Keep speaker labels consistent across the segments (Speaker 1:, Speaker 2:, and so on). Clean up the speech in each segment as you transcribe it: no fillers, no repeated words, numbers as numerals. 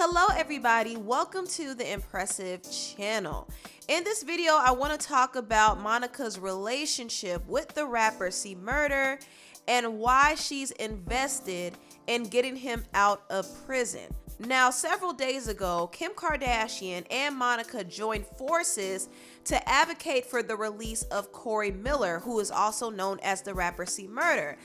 Speaker 1: Hello everybody, welcome to the Empressive channel. In this video, I want to talk about Monica's relationship with the rapper C-Murda and why she's invested in getting him out of prison. Now, several days ago, Kim Kardashian and Monica joined forces to advocate for the release of Corey Miller, who is also known as the rapper C-Murda.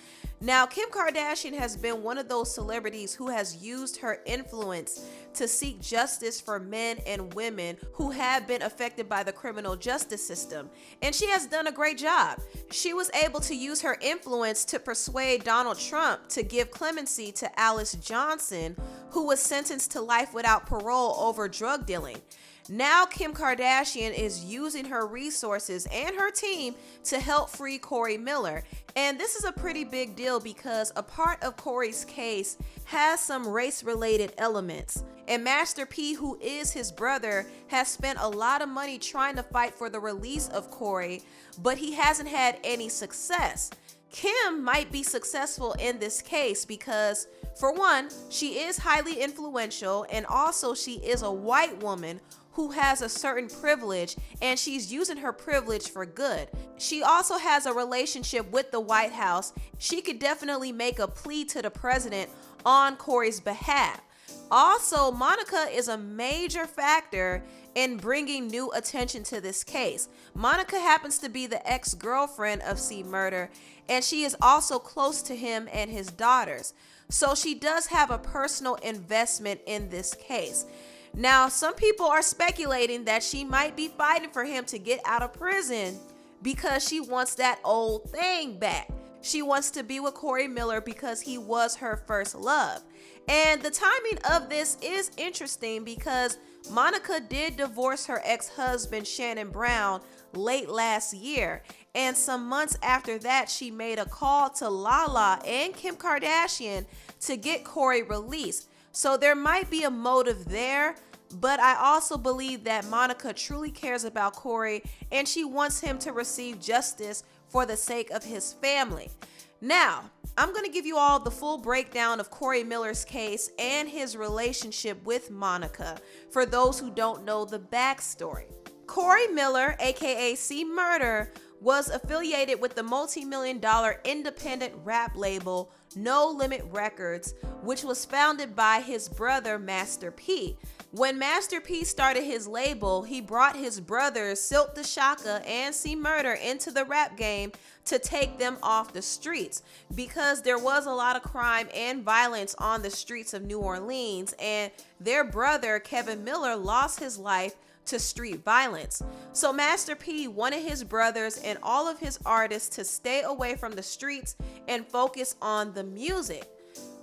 Speaker 1: Now, Kim Kardashian has been one of those celebrities who has used her influence to seek justice for men and women who have been affected by the criminal justice system. And she has done a great job. She was able to use her influence to persuade Donald Trump to give clemency to Alice Johnson, who was sentenced to life without parole over drug dealing. Now Kim Kardashian is using her resources and her team to help free Corey Miller. And this is a pretty big deal because a part of Corey's case has some race-related elements. And Master P, who is his brother, has spent a lot of money trying to fight for the release of Corey, but he hasn't had any success. Kim might be successful in this case because, for one, she is highly influential, and also she is a white woman who has a certain privilege, and she's using her privilege for good. She also has a relationship with the White House. She could definitely make a plea to the president on Corey's behalf. Also, Monica is a major factor in bringing new attention to this case. Monica happens to be the ex-girlfriend of C-Murda, and she is also close to him and his daughters. So she does have a personal investment in this case. Now, some people are speculating that she might be fighting for him to get out of prison because she wants that old thing back. She wants to be with Corey Miller because he was her first love. And the timing of this is interesting because Monica did divorce her ex-husband Shannon Brown late last year. And some months after that, she made a call to Lala and Kim Kardashian to get Corey released. So there might be a motive there, but I also believe that Monica truly cares about Corey and she wants him to receive justice for the sake of his family. Now, I'm going to give you all the full breakdown of Corey Miller's case and his relationship with Monica for those who don't know the backstory. Corey Miller, aka C-Murda, was affiliated with the multi-million-dollar independent rap label No Limit Records, which was founded by his brother Master P. When Master P started his label, he brought his brothers Silk the Shaka and C-Murda into the rap game to take them off the streets because there was a lot of crime and violence on the streets of New Orleans, and their brother Kevin Miller lost his life to street violence. So Master P wanted his brothers and all of his artists to stay away from the streets and focus on the music.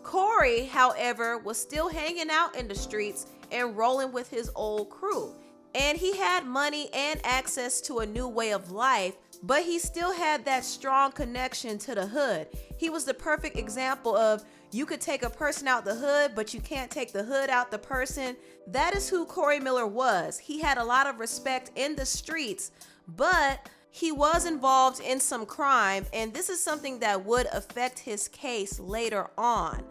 Speaker 1: Corey, however, was still hanging out in the streets and rolling with his old crew. And he had money and access to a new way of life, but he still had that strong connection to the hood. He was the perfect example of you could take a person out the hood, but you can't take the hood out the person. That is who Corey Miller was. He had a lot of respect in the streets, but he was involved in some crime, and this is something that would affect his case later on.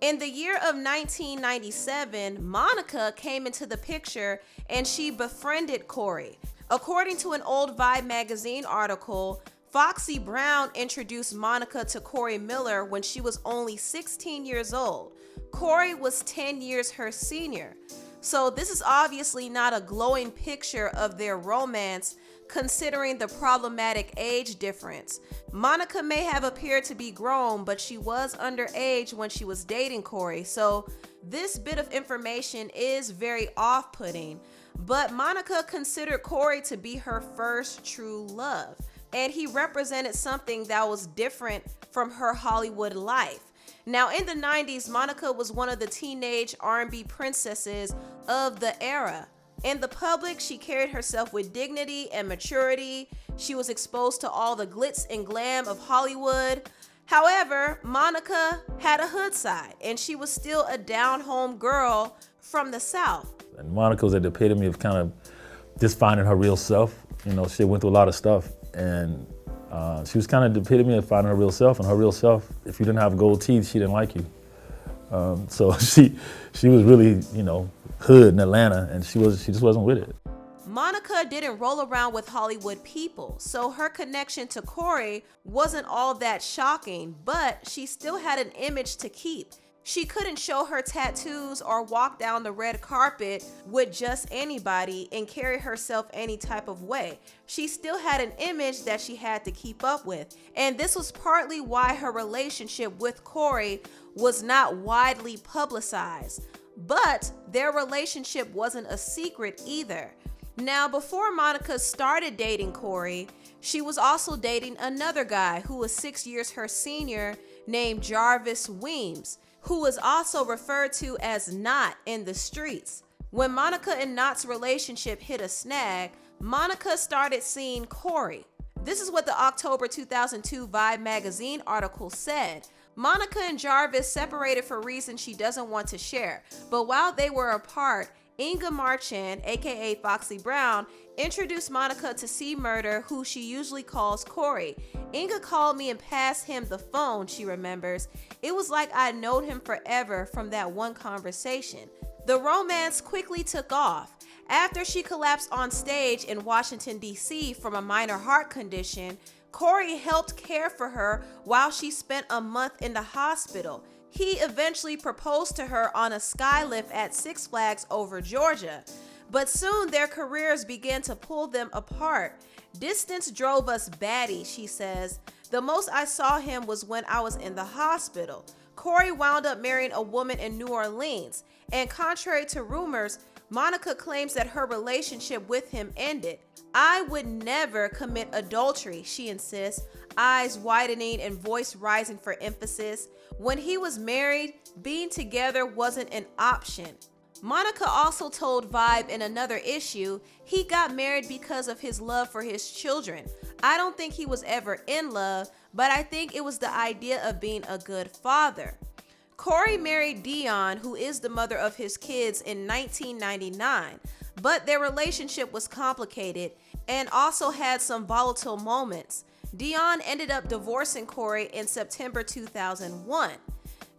Speaker 1: In the year of 1997, Monica came into the picture and she befriended Corey. According to an old Vibe magazine article, Foxy Brown introduced Monica to Corey Miller when she was only 16 years old. Corey was 10 years her senior. So this is obviously not a glowing picture of their romance, considering the problematic age difference. Monica may have appeared to be grown, but she was underage when she was dating Corey. So this bit of information is very off-putting. But Monica considered Corey to be her first true love, and he represented something that was different from her Hollywood life. Now, in the 90s, Monica was one of the teenage R&B princesses of the era. In the public, she carried herself with dignity and maturity. She was exposed to all the glitz and glam of Hollywood. However, Monica had a hood side, and she was still a down-home girl from the South.
Speaker 2: And Monica was at the epitome of kind of just finding her real self. You know, she went through a lot of stuff, and she was kind of the epitome of finding her real self. And her real self, if you didn't have gold teeth, she didn't like you. So she was really, you know, hood in Atlanta, and she just wasn't with it.
Speaker 1: Monica didn't roll around with Hollywood people, so her connection to Corey wasn't all that shocking, but she still had an image to keep. She couldn't show her tattoos or walk down the red carpet with just anybody and carry herself any type of way. She still had an image that she had to keep up with. And this was partly why her relationship with Corey was not widely publicized. But their relationship wasn't a secret either. Now, before Monica started dating Corey, she was also dating another guy who was 6 years her senior named Jarvis Weems, who was also referred to as Knot in the streets. When Monica and Knot's relationship hit a snag, Monica started seeing Corey. This is what the October 2002 Vibe magazine article said. Monica and Jarvis separated for reasons she doesn't want to share, but while they were apart, Inga Marchand, aka Foxy Brown, introduced Monica to C-Murda, who she usually calls Corey. Inga called me and passed him the phone, she remembers. It was like I'd known him forever from that one conversation. The romance quickly took off. After she collapsed on stage in Washington, D.C. from a minor heart condition, Corey helped care for her while she spent a month in the hospital. He eventually proposed to her on a skylift at Six Flags over Georgia. But soon their careers began to pull them apart. Distance drove us batty, she says. The most I saw him was when I was in the hospital. Corey wound up marrying a woman in New Orleans. And contrary to rumors, Monica claims that her relationship with him ended. I would never commit adultery, she insists, eyes widening and voice rising for emphasis. When he was married, being together wasn't an option. Monica also told Vibe in another issue he got married because of his love for his children. I don't think he was ever in love, but I think it was the idea of being a good father. Corey married Dion, who is the mother of his kids, in 1999, but their relationship was complicated and also had some volatile moments. Dion ended up divorcing Corey in September 2001.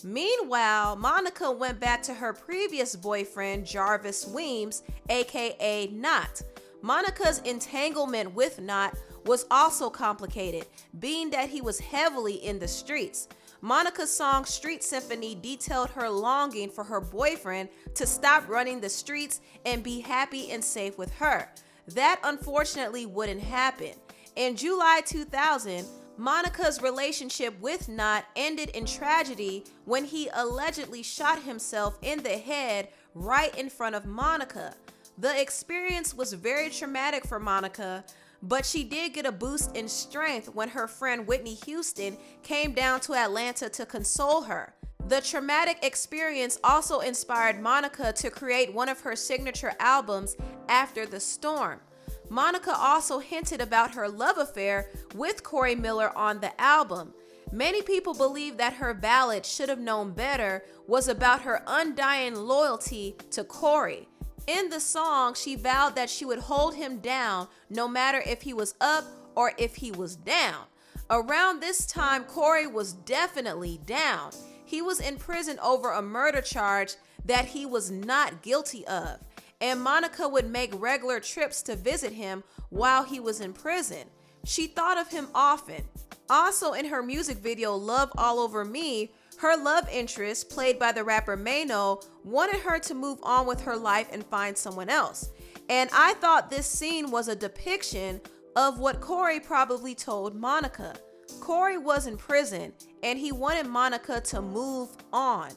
Speaker 1: Meanwhile, Monica went back to her previous boyfriend, Jarvis Weems, aka Knot. Monica's entanglement with Knot was also complicated, being that he was heavily in the streets. Monica's song Street Symphony detailed her longing for her boyfriend to stop running the streets and be happy and safe with her. That unfortunately wouldn't happen. In July 2000, Monica's relationship with Knot ended in tragedy when he allegedly shot himself in the head right in front of Monica. The experience was very traumatic for Monica, but she did get a boost in strength when her friend Whitney Houston came down to Atlanta to console her. The traumatic experience also inspired Monica to create one of her signature albums, After the Storm. Monica also hinted about her love affair with Corey Miller on the album. Many people believe that her ballad, Should Have Known Better, was about her undying loyalty to Corey. In the song, she vowed that she would hold him down no matter if he was up or if he was down. Around this time, Corey was definitely down. He was in prison over a murder charge that he was not guilty of, and Monica would make regular trips to visit him while he was in prison. She thought of him often. Also, in her music video, Love All Over Me, her love interest, played by the rapper Mano, wanted her to move on with her life and find someone else. And I thought this scene was a depiction of what Corey probably told Monica. Corey was in prison, and he wanted Monica to move on.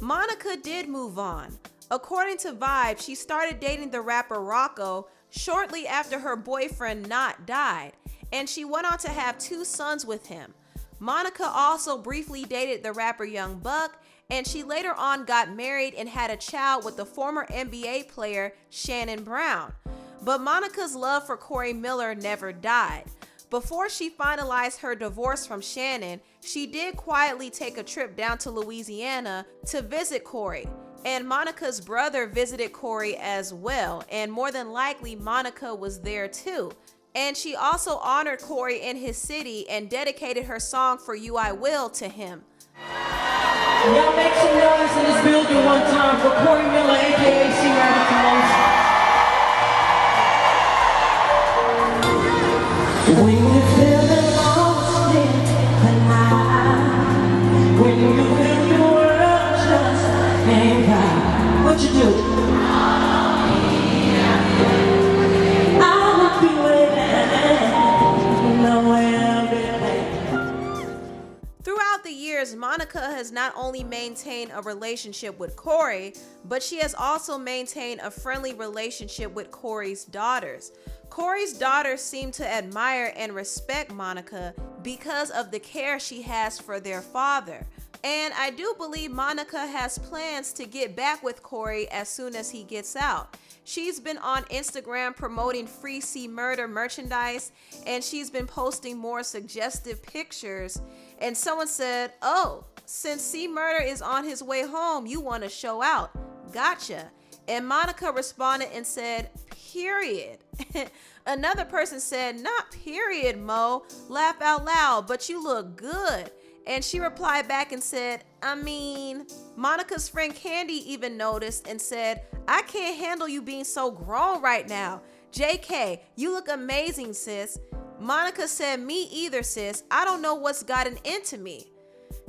Speaker 1: Monica did move on. According to Vibe, she started dating the rapper Rocco shortly after her boyfriend Knot died, and she went on to have 2 sons with him. Monica also briefly dated the rapper Young Buck, and she later on got married and had a child with the former NBA player Shannon Brown. But Monica's love for Corey Miller never died. Before she finalized her divorce from Shannon, she did quietly take a trip down to Louisiana to visit Corey. And Monica's brother visited Corey as well, and more than likely Monica was there too. And she also honored Corey in his city and dedicated her song For You I Will to him.
Speaker 3: Y'all make some noise in this building one time for Corey Miller, aka C-Murda. When you're feeling lost in the night, when you feel the world just ain't right, what you do? I'll be waiting, nowhere behind.
Speaker 1: Throughout the years, Monica has not only maintained a relationship with Corey, but she has also maintained a friendly relationship with Corey's daughters. Corey's daughters seem to admire and respect Monica because of the care she has for their father. And I do believe Monica has plans to get back with Corey as soon as he gets out. She's been on Instagram promoting free C-Murda merchandise, and she's been posting more suggestive pictures. And someone said, "Oh, since C-Murda is on his way home, you want to show out. Gotcha." And Monica responded and said, "Period." Another person said, "Not period, Mo. Laugh out loud, but you look good." And she replied back and said, "I mean," Monica's friend Candy even noticed and said, "I can't handle you being so grown right now. JK, you look amazing, sis." Monica said, "Me either, sis. I don't know what's gotten into me."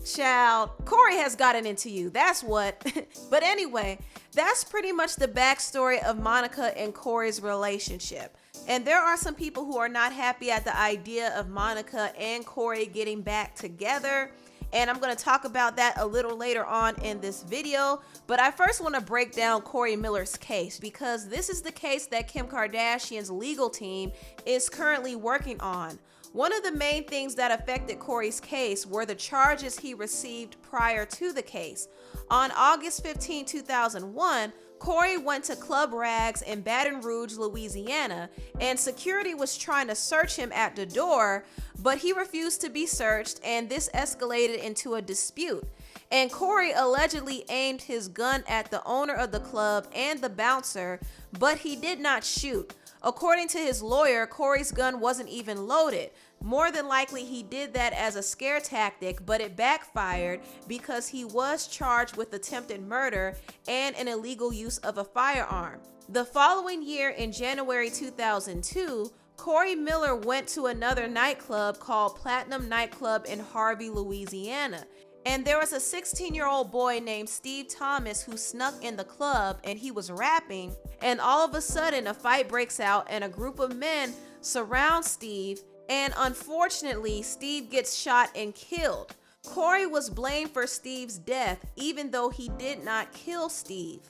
Speaker 1: Child, Corey has gotten into you, that's what. But anyway, that's pretty much the backstory of Monica and Corey's relationship. And there are some people who are not happy at the idea of Monica and Corey getting back together. And I'm going to talk about that a little later on in this video. But I first want to break down Corey Miller's case, because this is the case that Kim Kardashian's legal team is currently working on. One of the main things that affected Corey's case were the charges he received prior to the case. On August 15, 2001, Corey went to Club Rags in Baton Rouge, Louisiana, and security was trying to search him at the door, but he refused to be searched, and this escalated into a dispute. And Corey allegedly aimed his gun at the owner of the club and the bouncer, but he did not shoot. According to his lawyer, Corey's gun wasn't even loaded. More than likely, he did that as a scare tactic, but it backfired because he was charged with attempted murder and an illegal use of a firearm. The following year, in January 2002, Corey Miller went to another nightclub called Platinum Nightclub in Harvey, Louisiana. And there was a 16-year-old boy named Steve Thomas who snuck in the club, and he was rapping. And all of a sudden, a fight breaks out and a group of men surround Steve. And unfortunately, Steve gets shot and killed. Corey was blamed for Steve's death, even though he did not kill Steve.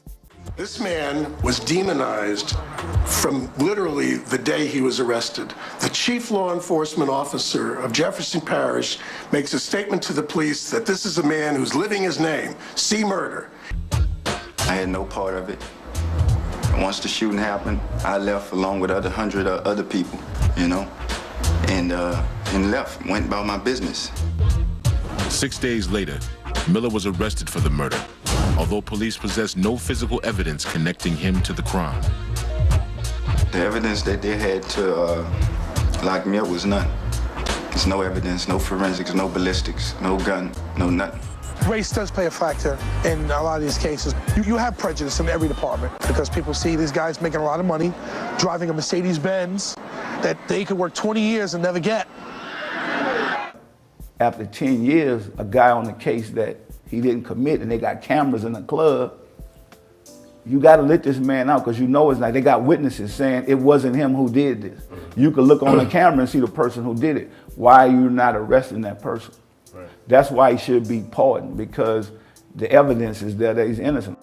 Speaker 4: This man was demonized from literally the day he was arrested. The chief law enforcement officer of Jefferson Parish makes a statement to the police that this is a man who's living his name, C-Murda.
Speaker 5: I had no part of it. And once the shooting happened, I left along with 100 other people, and left, went about my business.
Speaker 6: 6 days later, Miller was arrested for the murder, although police possessed no physical evidence connecting him to the crime.
Speaker 5: The evidence that they had to lock me up was none. There's no evidence, no forensics, no ballistics, no gun, no nothing.
Speaker 7: Race does play a factor in a lot of these cases. You have prejudice in every department because people see these guys making a lot of money, driving a Mercedes-Benz that they could work 20 years and never get.
Speaker 8: After 10 years, a guy on the case that he didn't commit and they got cameras in the club, you got to let this man out because you know it's like they got witnesses saying it wasn't him who did this. You can look on the camera and see the person who did it. Why are you not arresting that person? Right. That's why he should be pardoned, because the evidence is there that he's innocent.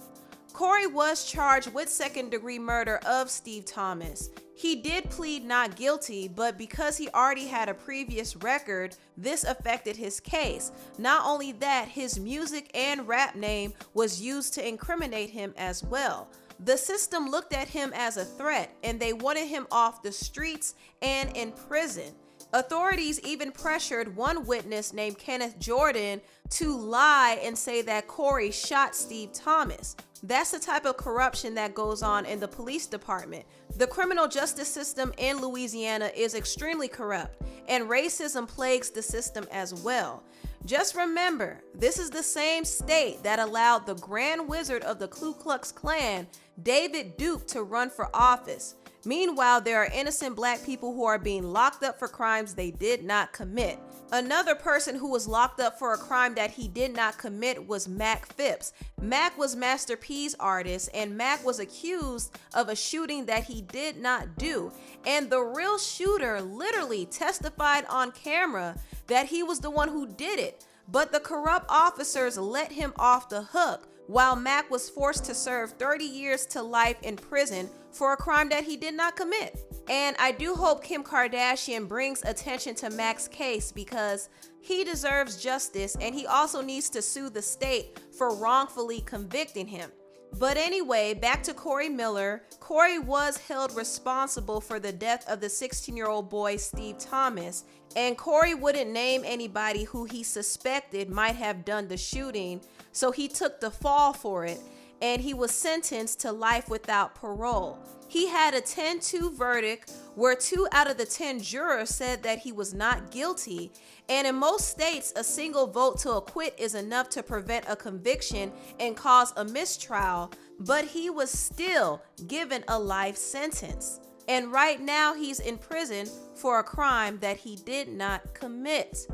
Speaker 1: Corey was charged with second-degree murder of Steve Thomas. He did plead not guilty, but because he already had a previous record, this affected his case. Not only that, his music and rap name was used to incriminate him as well. The system looked at him as a threat, and they wanted him off the streets and in prison. Authorities even pressured one witness named Kenneth Jordan to lie and say that Corey shot Steve Thomas. That's the type of corruption that goes on in the police department. The criminal justice system in Louisiana is extremely corrupt, and racism plagues the system as well. Just remember, this is the same state that allowed the Grand Wizard of the Ku Klux Klan, David Duke, to run for office. Meanwhile, there are innocent black people who are being locked up for crimes they did not commit. Another person who was locked up for a crime that he did not commit was Mac Phipps. Mac was Master P's artist, and Mac was accused of a shooting that he did not do. And the real shooter literally testified on camera that he was the one who did it, but the corrupt officers let him off the hook, while Mac was forced to serve 30 years to life in prison for a crime that he did not commit. And I do hope Kim Kardashian brings attention to Mac's case, because he deserves justice, and he also needs to sue the state for wrongfully convicting him. But anyway, back to Corey Miller. Corey was held responsible for the death of the 16-year-old boy Steve Thomas, and Corey wouldn't name anybody who he suspected might have done the shooting, so he took the fall for it, and he was sentenced to life without parole. He had a 10-2 verdict where 2 out of the 10 jurors said that he was not guilty, and in most states, a single vote to acquit is enough to prevent a conviction and cause a mistrial, but he was still given a life sentence. And right now he's in prison for a crime that he did not commit.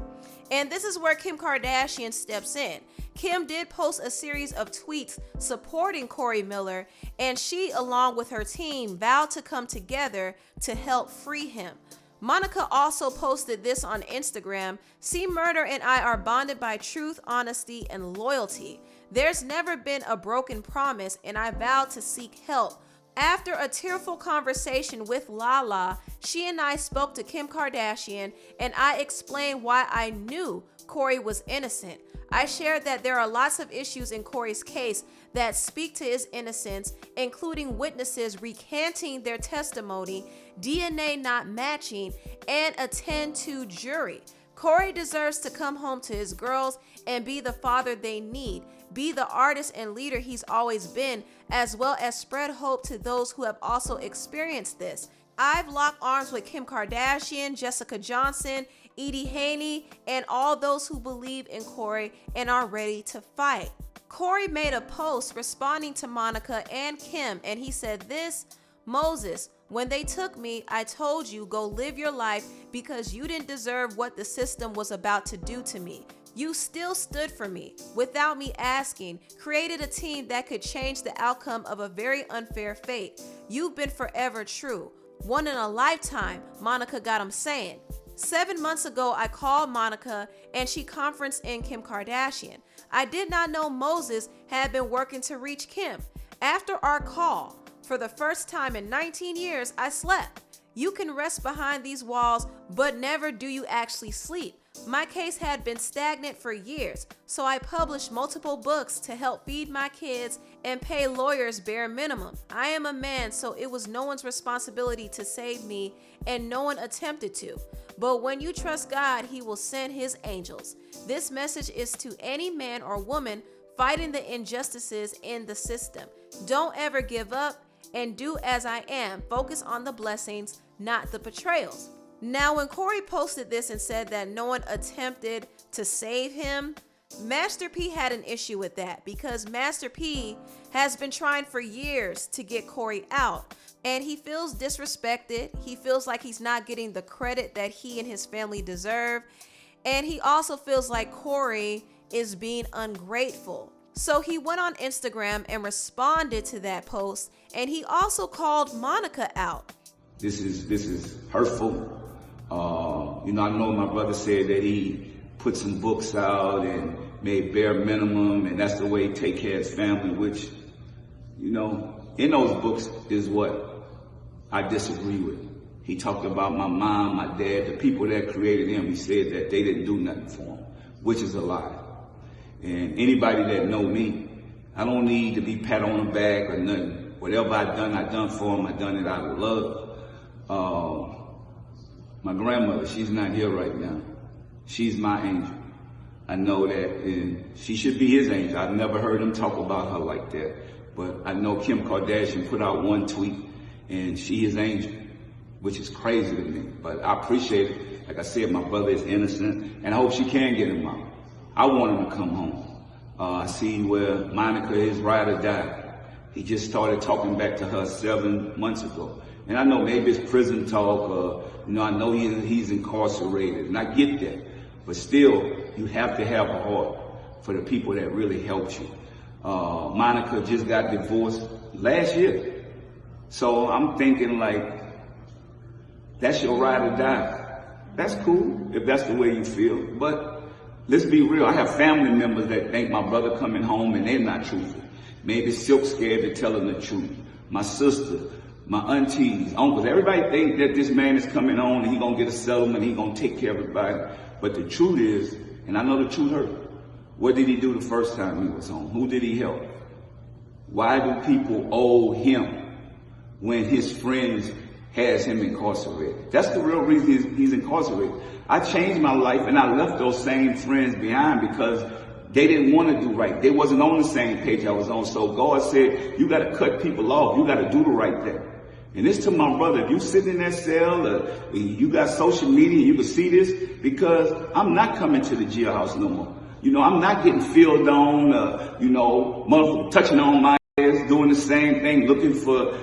Speaker 1: And this is where Kim Kardashian steps in. Kim did post a series of tweets supporting Corey Miller, and she, along with her team, vowed to come together to help free him. Monica also posted this on Instagram: C-Murda and I are bonded by truth, honesty, and loyalty. There's never been a broken promise, and I vowed to seek help. After a tearful conversation with Lala, she and I spoke to Kim Kardashian, and I explained why I knew Corey was innocent. I shared that there are lots of issues in Corey's case that speak to his innocence, including witnesses recanting their testimony, DNA not matching, and a 10-2 jury. Corey deserves to come home to his girls and be the father they need, be the artist and leader he's always been, as well as spread hope to those who have also experienced this. I've locked arms with Kim Kardashian, Jessica Johnson, Edie Haney, and all those who believe in Corey and are ready to fight. Corey made a post responding to Monica and Kim, and he said this: Moses, when they took me, I told you, go live your life because you didn't deserve what the system was about to do to me. You still stood for me without me asking, created a team that could change the outcome of a very unfair fate. You've been forever true. One in a lifetime, Monica got him saying. 7 months ago, I called Monica and she conferenced in Kim Kardashian. I did not know Moses had been working to reach Kim. After our call, for the first time in 19 years, I slept. You can rest behind these walls, but never do you actually sleep. My case had been stagnant for years, so I published multiple books to help feed my kids and pay lawyers bare minimum. I am a man, so it was no one's responsibility to save me, and no one attempted to. But when you trust God, He will send His angels. This message is to any man or woman fighting the injustices in the system. Don't ever give up, and do as I am. Focus on the blessings, not the betrayals. Now, when Corey posted this and said that no one attempted to save him, Master P had an issue with that, because Master P has been trying for years to get Corey out, and he feels disrespected. He feels like he's not getting the credit that he and his family deserve, and he also feels like Corey is being ungrateful. So he went on Instagram and responded to that post, and he also called Monica out.
Speaker 9: This is hurtful. I know my brother said that he put some books out and made bare minimum, and that's the way he take care of his family, which, in those books is what I disagree with. He talked about my mom, my dad, the people that created him. He said that they didn't do nothing for him, which is a lie. And anybody that know me, I don't need to be pat on the back or nothing. Whatever I done for him. I done it out of love. My grandmother, she's not here right now. She's my angel. I know that, and she should be his angel. I've never heard him talk about her like that. But I know Kim Kardashian put out one tweet, and she is angel, which is crazy to me. But I appreciate it. Like I said, my brother is innocent, and I hope she can get him out. I want him to come home. I see where Monica is ride or die. He just started talking back to her 7 months ago. And I know maybe it's prison talk, I know he's incarcerated, and I get that. But still, you have to have a heart for the people that really helped you. Monica just got divorced last year. So I'm thinking like, that's your ride or die. That's cool if that's the way you feel. But let's be real. I have family members that think my brother coming home and they're not truthful. Maybe Silk scared to tell them the truth. My sister, my aunties, uncles, everybody think that this man is coming on and he gonna get a settlement, he gonna take care of everybody. But the truth is, and I know the truth hurt, what did he do the first time he was home? Who did he help? Why do people owe him when his friends has him incarcerated? That's the real reason he's incarcerated. I changed my life and I left those same friends behind because they didn't want to do right. They wasn't on the same page I was on. So God said, you got to cut people off. You got to do the right thing. And this to my brother, if you sit in that cell, you got social media, you can see this, because I'm not coming to the jailhouse no more. I'm not getting filled on, motherfucker touching on my ass, doing the same thing, looking for,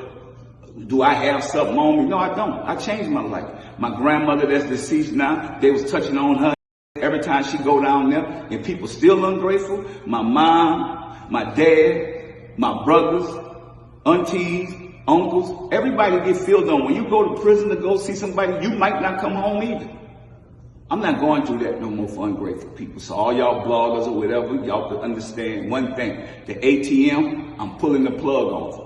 Speaker 9: do I have something on me? No, I don't. I changed my life. My grandmother that's deceased now, they was touching on her every time she go down there, and people still ungrateful. My mom, my dad, my brothers, aunties, uncles, everybody get filled on. When you go to prison to go see somebody, you might not come home either. I'm not going through that no more for ungrateful people. So all y'all bloggers or whatever, y'all could understand one thing. The ATM, I'm pulling the plug off.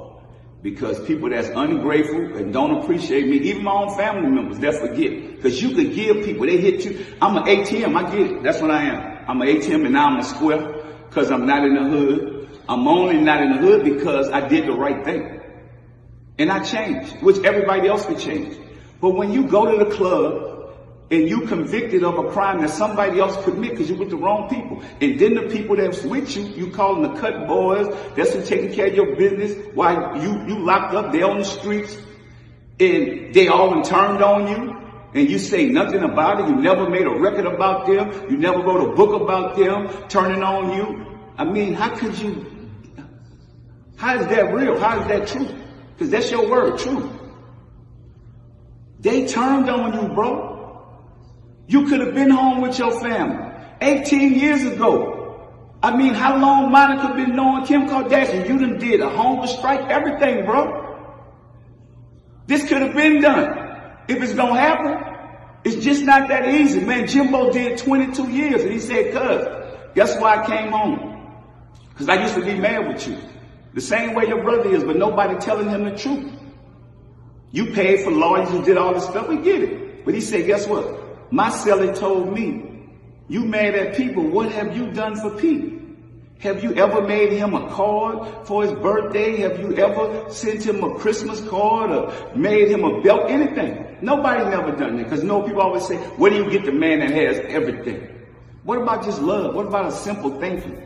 Speaker 9: Because people that's ungrateful and don't appreciate me, even my own family members, they'll forget. Because you could give people, they hit you. I'm an ATM, I get it. That's what I am. I'm an ATM and now I'm a square because I'm not in the hood. I'm only not in the hood because I did the right thing. And I changed, which everybody else could change. But when you go to the club and you convicted of a crime that somebody else commit because you with the wrong people, and then the people that's with you, you call them the cut boys, that's who taking care of your business while you locked up, they on the streets, and they all turned on you, and you say nothing about it, you never made a record about them, you never wrote a book about them turning on you. I mean, how is that real? How is that true? Because that's your word, true. They turned on you, bro. You could have been home with your family 18 years ago. I mean, how long Monica been knowing Kim Kardashian? You done did a hunger strike, everything, bro. This could have been done. If it's gonna happen, it's just not that easy. Man, Jimbo did 22 years and he said, cuz, guess why I came home? Because I used to be mad with you. The same way your brother is, but nobody telling him the truth. You paid for lawyers, you did all this stuff, we get it. But he said, guess what? My cellie told me, you mad at people, what have you done for Pete? Have you ever made him a card for his birthday? Have you ever sent him a Christmas card or made him a belt? Anything. Nobody never done that. Because people always say, where do you get the man that has everything? What about just love? What about a simple thank you?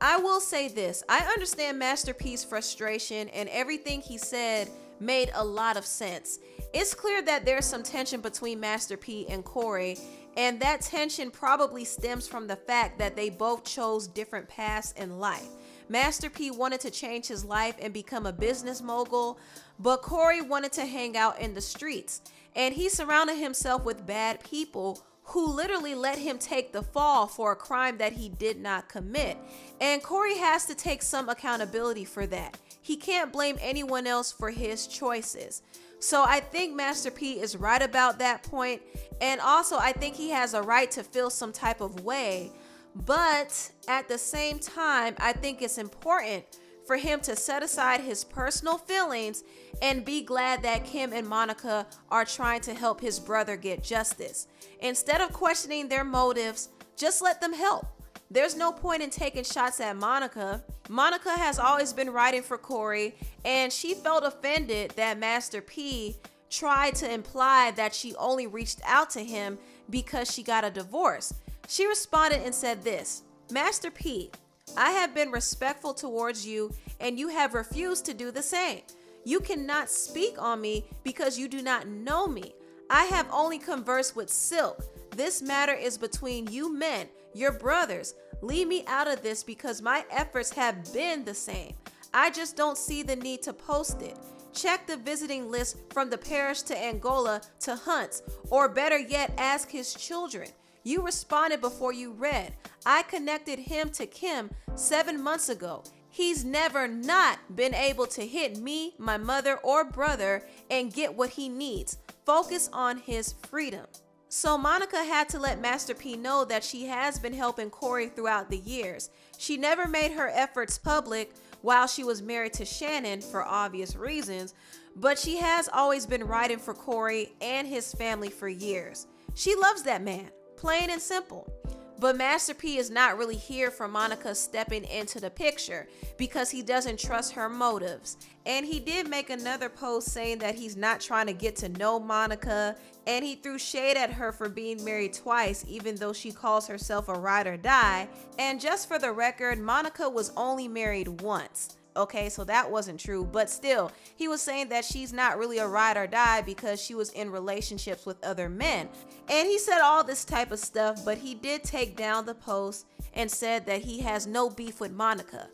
Speaker 1: I will say this. I understand Master P's frustration, and everything he said made a lot of sense. It's clear that there's some tension between Master P and Corey, and that tension probably stems from the fact that they both chose different paths in life. Master P wanted to change his life and become a business mogul, but Corey wanted to hang out in the streets, and he surrounded himself with bad people who literally let him take the fall for a crime that he did not commit. And Corey has to take some accountability for that. He can't blame anyone else for his choices. So I think Master P is right about that point. And also I think he has a right to feel some type of way. But at the same time, I think it's important for him to set aside his personal feelings and be glad that Kim and Monica are trying to help his brother get justice. Instead of questioning their motives, just let them help. There's no point in taking shots at Monica. Monica has always been riding for Corey, and she felt offended that Master P tried to imply that she only reached out to him because she got a divorce. She responded and said this, Master P, I have been respectful towards you, and you have refused to do the same. You cannot speak on me because you do not know me. I have only conversed with Silk. This matter is between you men, your brothers. Leave me out of this because my efforts have been the same. I just don't see the need to post it. Check the visiting list from the parish to Angola to Hunt's, or better yet, ask his children. You responded before you read. I connected him to Kim 7 months ago. He's never not been able to hit me, my mother, or brother and get what he needs. Focus on his freedom. So Monica had to let Master P know that she has been helping Corey throughout the years. She never made her efforts public while she was married to Shannon for obvious reasons, but she has always been writing for Corey and his family for years. She loves that man, plain and simple. But Master P is not really here for Monica stepping into the picture because he doesn't trust her motives. And he did make another post saying that he's not trying to get to know Monica, and he threw shade at her for being married twice even though she calls herself a ride or die. And just for the record, Monica was only married once. Okay, so that wasn't true, but still, he was saying that she's not really a ride or die because she was in relationships with other men. And he said all this type of stuff, but he did take down the post and said that he has no beef with Monica.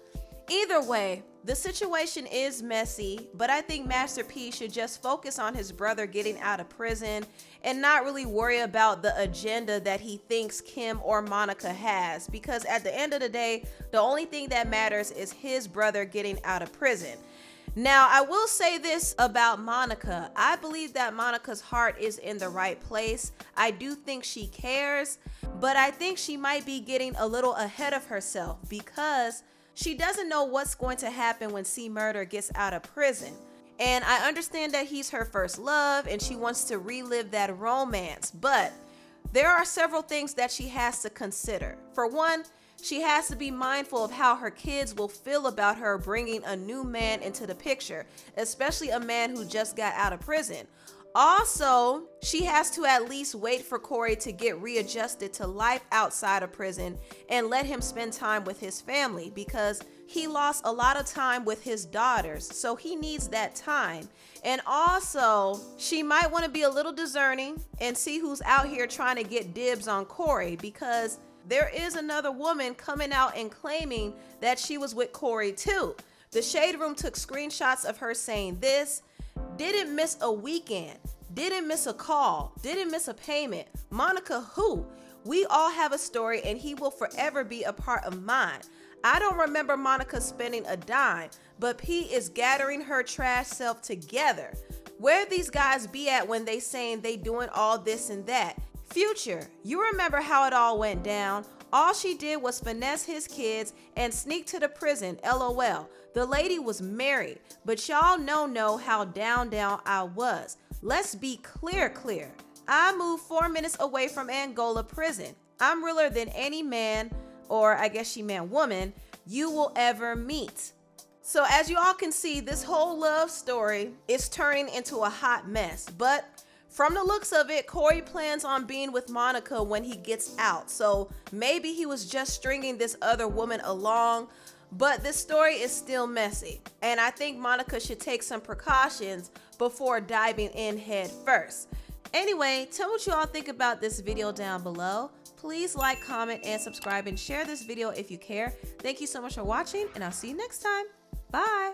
Speaker 1: Either way, the situation is messy, but I think Master P should just focus on his brother getting out of prison and not really worry about the agenda that he thinks Kim or Monica has, because at the end of the day, the only thing that matters is his brother getting out of prison. Now, I will say this about Monica. I believe that Monica's heart is in the right place. I do think she cares, but I think she might be getting a little ahead of herself because she doesn't know what's going to happen when C-Murda gets out of prison. And I understand that he's her first love and she wants to relive that romance, but there are several things that she has to consider. For one, she has to be mindful of how her kids will feel about her bringing a new man into the picture, especially a man who just got out of prison. Also, she has to at least wait for Corey to get readjusted to life outside of prison and let him spend time with his family because he lost a lot of time with his daughters, so he needs that time. And also, she might want to be a little discerning and see who's out here trying to get dibs on Corey because there is another woman coming out and claiming that she was with Corey too. The Shade Room took screenshots of her saying this: didn't miss a weekend, didn't miss a call, didn't miss a payment. Monica who? We all have a story and he will forever be a part of mine. I don't remember Monica spending a dime, but P is gathering her trash self together. Where these guys be at when they saying they doing all this and that? Future, you remember how it all went down. All she did was finesse his kids and sneak to the prison, LOL. The lady was married, but y'all know how down I was. Let's be clear. I moved 4 minutes away from Angola prison. I'm realer than any man, or I guess she meant woman, you will ever meet. So as you all can see, this whole love story is turning into a hot mess, but from the looks of it, Corey plans on being with Monica when he gets out. So maybe he was just stringing this other woman along, but this story is still messy. And I think Monica should take some precautions before diving in head first. Anyway, tell what you all think about this video down below. Please like, comment, and subscribe and share this video if you care. Thank you so much for watching, and I'll see you next time. Bye.